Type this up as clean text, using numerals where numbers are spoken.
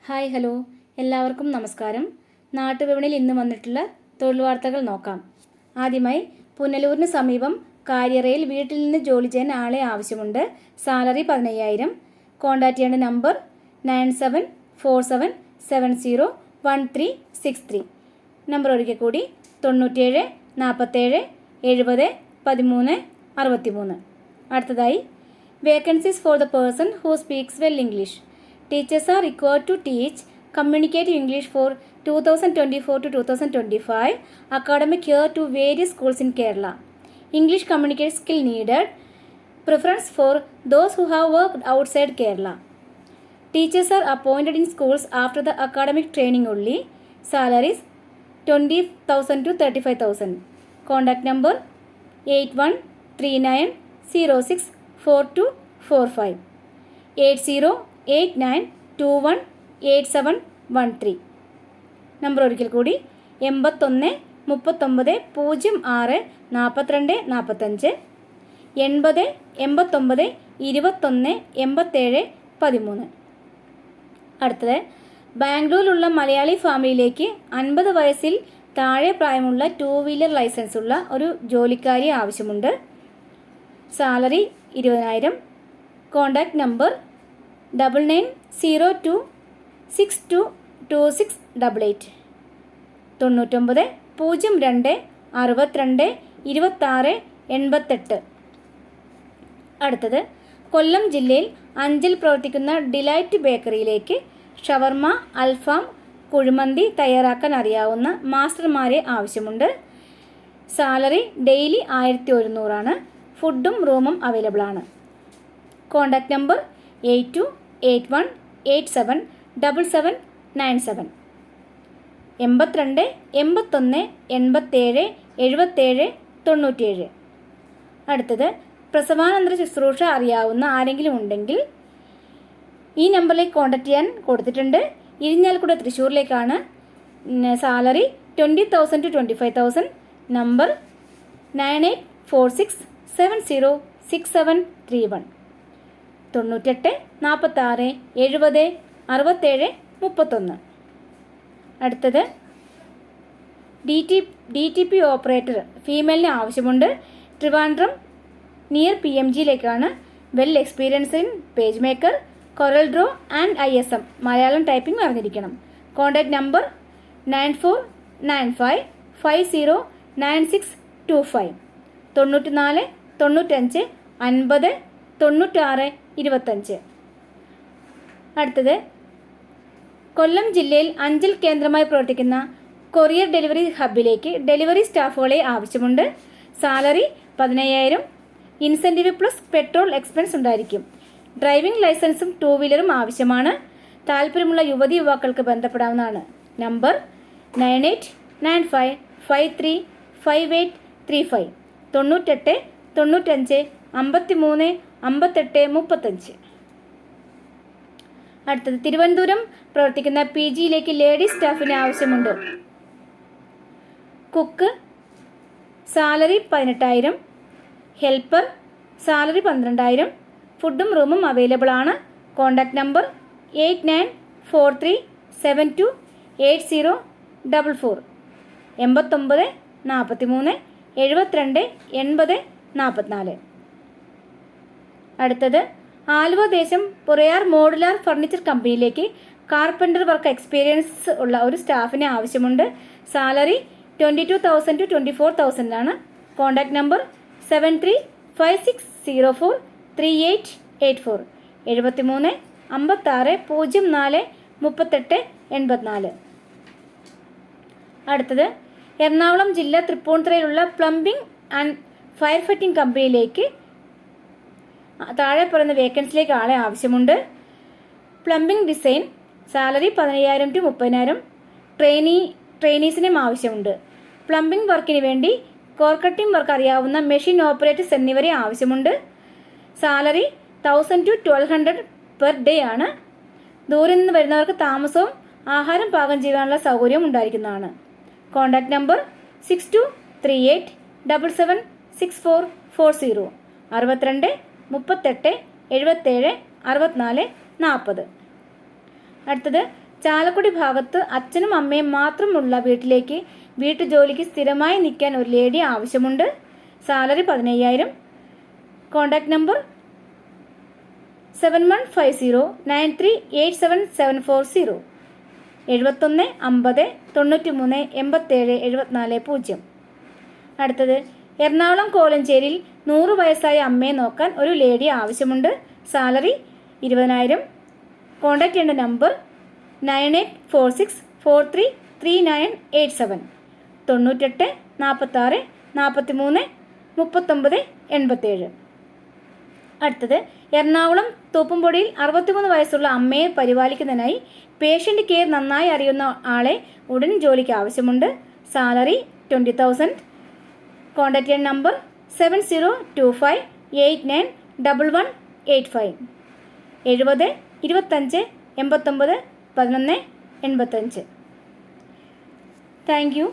Hi hello എല്ലാവർക്കും നമസ്കാരം. നാട്ടുവിപണിയിൽ ഇന്ന് വന്നിട്ടുള്ള തൊഴിൽ വാർത്തകൾ നോക്കാം. ആദ്യമായി പുനലൂരിന് സമീപം കാര്യറയിൽ വീട്ടിൽ നിന്ന് ജോലി ചെയ്യാൻ ആളെ ആവശ്യമുണ്ട്. സാലറി 15,000. കോൺടാക്ട് ചെയ്യേണ്ട നമ്പർ 9747701363. നമ്പർ ഒരിക്കൽ കൂടി 97 47 70 13 63. അടുത്തതായി vacancies for the person who speaks well English. Teachers are required to teach communicative English for 2024 to 2025 academic year to various schools in Kerala. English communication skill needed. Preference for those who have worked outside Kerala. Teachers are appointed in schools after the academic training only. Salaries 20,000 to 35,000. Contact number 8139064245 8089218713. Number ഒരിക്കൽ കൂടി 81 39 06 42 45 80 89 21 87 13. അടുത്തത് ബാംഗ്ലൂരിലുള്ള മലയാളി ഫാമിലിയിലേക്ക് 50 വയസ്സിൽ താഴെ പ്രായമുള്ള 2 wheeler licence ഉള്ള ഒരു ജോലിക്കാരി ആവശ്യമുണ്ട്. സാലറി 20,000. Contact number 9902622688 99 02 62 26 88. അടുത്തത് കൊല്ലം ജില്ലയിൽ അഞ്ചൽ പ്രവർത്തിക്കുന്ന ഡിലൈറ്റ് ബേക്കറിയിലേക്ക് ഷവർമ, അൽഫാം, കുഴിമന്തി തയ്യാറാക്കാൻ അറിയാവുന്ന മാസ്റ്റർമാരെ ആവശ്യമുണ്ട്. സാലറി ഡെയിലി 1100 ഫുഡും റൂമും അവൈലബിൾ ആണ്. Contact number 8281877797 82 81 87 77 97. അടുത്തത് പ്രസവാനന്തര ശുശ്രൂഷ അറിയാവുന്ന ആരെങ്കിലും ഉണ്ടെങ്കിൽ ഈ നമ്പറിലേക്ക് കോൺടാക്ട് ചെയ്യാൻ കൊടുത്തിട്ടുണ്ട്. ഇരിഞ്ഞാലക്കുട തൃശ്ശൂരിലേക്കാണ്. Salary 20,000 to 25,000. നമ്പർ 9846706731 98 46 70 67 31. അടുത്തത് DTP ഓപ്പറേറ്റർ ഫീമെയിലിന് ആവശ്യമുണ്ട്. ട്രിവാൻഡ്രം നിയർ PMGയിലേക്കാണ്. Well experience in PageMaker, CorelDRAW and ISM Malayalam typing അറിഞ്ഞിരിക്കണം. Contact number 9450509625 94 95 50 96 25. അടുത്തത് കൊല്ലം ജില്ലയിൽ അഞ്ചൽ കേന്ദ്രമായി പ്രവർത്തിക്കുന്ന കൊറിയർ ഡെലിവറി ഹബിലേക്ക് ഡെലിവറി സ്റ്റാഫുകളെ ആവശ്യമുണ്ട്. Salary 15,000. Incentive plus petrol expense ഉണ്ടായിരിക്കും. ഡ്രൈവിംഗ് ലൈസൻസും 2 വീലറും ആവശ്യമാണ്. താല്പര്യമുള്ള യുവതി യുവാക്കൾക്ക് ബന്ധപ്പെടാവുന്നതാണ്. നമ്പർ 9895535835 98 95 53 58 35. അടുത്തത് തിരുവനന്തപുരം പ്രവർത്തിക്കുന്ന PGയിലേക്ക് ലേഡീസ് സ്റ്റാഫിന് ആവശ്യമുണ്ട്. Cook salary 18,000. Helper salary 12,000. ഫുഡും റൂമും അവൈലബിൾ ആണ്. Contact number 8943728044 89 43 72 80 44. അടുത്തത് ആലുവ ദേശം പുറയാർ മോഡുലാർ ഫർണിച്ചർ കമ്പനിയിലേക്ക് കാർപ്പൻ്റർ വർക്ക് എക്സ്പീരിയൻസ് ഉള്ള ഒരു സ്റ്റാഫിനെ ആവശ്യമുണ്ട്. Salary 22,000 to 24,000. Contact number 7356043884 73 56 04 38 84. അടുത്തത് എറണാകുളം ജില്ല തൃപ്പൂണിത്തുറയിലുള്ള പ്ലംബിംഗ് ആൻഡ് ഫയർ ഫൈറ്റിംഗ് കമ്പനിയിലേക്ക് താഴെ പറയുന്ന വേക്കൻസിലേക്ക് ആളെ ആവശ്യമുണ്ട്. Plumbing design salary 15,000 to 30,000. ട്രെയിനീസിനും ആവശ്യമുണ്ട്. പ്ലംബിംഗ് വർക്കിന് വേണ്ടി കോർക്കട്ടിംഗ് വർക്ക് അറിയാവുന്ന മെഷീൻ ഓപ്പറേറ്റേഴ്സ് എന്നിവരെ ആവശ്യമുണ്ട്. സാലറി 1,000 to 1,200 പെർ ഡേ ആണ്. ദൂരെ നിന്ന് വരുന്നവർക്ക് താമസവും ആഹാരം പാകം ചെയ്യാനുള്ള സൗകര്യവും ഉണ്ടായിരിക്കുന്നതാണ്. Contact number 6238776440 62 38 77 64 40. അടുത്തത് ചാലക്കുടി ഭാഗത്ത് അച്ഛനും അമ്മയും മാത്രമുള്ള വീട്ടിലേക്ക് വീട്ടുജോലിക്ക് സ്ഥിരമായി നിൽക്കാൻ ഒരു ലേഡി ആവശ്യമുണ്ട്. സാലറി 15,000. Contact number 7150938770 71 50 93 87 74 0. അടുത്തത് എറണാകുളം കോലഞ്ചേരിയിൽ 100 വയസ്സായ അമ്മയെ നോക്കാൻ ഒരു ലേഡി ആവശ്യമുണ്ട്. സാലറി 20,000. കോൺടാക്ട് ചെയ്യേണ്ട നമ്പർ 9846433987 98 46 43 39 87. അടുത്തത് എറണാകുളം തോപ്പുംപൊടിയിൽ 63 വയസ്സുള്ള അമ്മയെ പരിപാലിക്കുന്നതിനായി പേഷ്യൻ്റ് കെയർ നന്നായി അറിയുന്ന ആളെ ഉടൻ ജോലിക്ക് ആവശ്യമുണ്ട്. സാലറി 20,000. കോൺടാക്ട് ചെയ്യാൻ നമ്പർ 7025891185 70 25 89 11 85. Thank you.